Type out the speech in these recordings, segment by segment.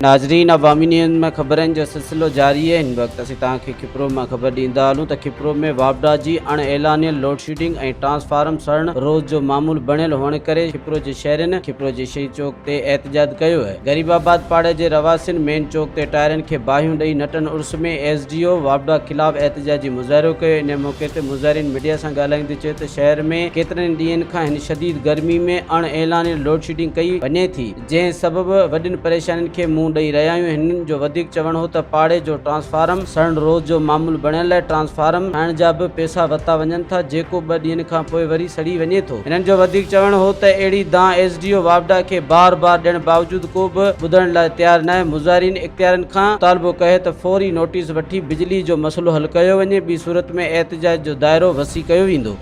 नाज़रीन, अवामी न्यूज़ में ख़बरनि जो सिलसिलो जारी है। हिन वक़्तु असीं तव्हांखे खिपरो में ख़बर ॾींदा हलूं त खिपरो में वापडा जी अणएलानियल लोड शेडिंग ऐं ट्रांसफार्म सड़न रोज़ जो मामूल बणियल हुअण करे खिपरो जे शहरनि खिपरो जे शहीद चौक ते एहतजाज कयो है। गरीबाबाद पाड़े जे रवासिन मेन चौक ते टायरनि खे बाहियूं ॾेई नटन उर्स में SDO वापडा ख़िलाफ़ एहतजाजी मुज़ाहिरो कयो। इन मौक़े ते मुज़ाहिरीन मीडिया सां ॻाल्हाईंदे चयो त शहर में केतिरनि ॾींहंनि खां हिन शदीद गर्मी में अणएलानियल लोड शेडिंग कई वञे थी, जंहिं सबबि वॾियुनि परेशानियुनि खे मुंहुं ॾेई रहिया आहियूं। हिननि जो वधीक चवण हो त पाड़े जो ट्रांसफार्म सड़न रोज़ जो मामूल बणियल आहे। ट्रांसफार्म ठाहिण जा बि पैसा वरिता वञनि था, जेको 2 ॾींहंनि खां पोइ वरी सड़ी वञे थो। हिननि जो वधीक चवण हो त अहिड़ी दांह SDO वापडा खे बार बार ॾियण बावजूद को बि ॿुधण लाइ तयारु न आहे। मुज़ाहिरीन इख्तियारनि खां मुतालबो कयो त फौरी नोटिस वठी बिजली जो मसइलो हल कयो वञे, ॿी सूरत में एहतजाज जो दायरो वसी कयो वेंदो।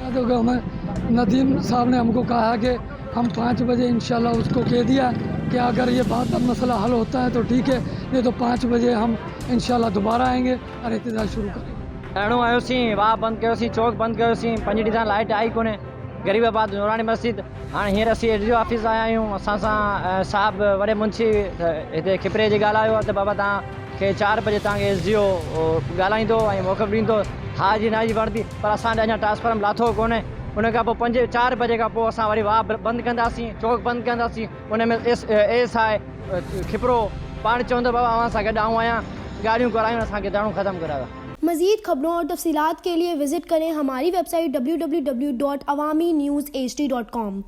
नदीम साहब ने हमको कहा कि हम 5 बजे इंशाल्लाह उसको कह दिया कि अगर ये बात अब मसला हल होता है तो ठीक है, नहीं तो 5 बजे हम इंशाल्लाह दोबारा आएंगे और एहतजाज शुरू करेंगे। अणो आयोसीं, वाह बंद कयोसीं, चौक बंद कयोसीं, 5 ॾींहं लाइट आई कोन्हे। गरीबाबाद नूरानी मस्जिद हाणे हींअर असीं SDO ऑफिस आया आहियूं। असां सां साहब वॾे मुंशी हिते खिपरे जी ॻाल्हायो आहे त बाबा तव्हांखे 4 बजे तव्हांखे SDO ॻाल्हाईंदो ऐं मौक़फ़ ॾींदो, हा जी ना जी वरती, पर असांजो अञा ट्रांसफार्म लाथो कोन्हे। उन खां पोइ 4 बजे खां पोइ असां वरी वाह बंदि कंदासीं, चौक बंदि कंदासीं। उन में एस आहे खिपरो पाण चवंदो बाबा अवां सां गॾु आऊं आहियां, गाड़ियूं करायूं, असांखे धरणो ख़त्म करायो। मज़ीद खबरों और तफसीलात के लिए विजिट करें हमारी वेबसाइट www.awamiNewsHD.com।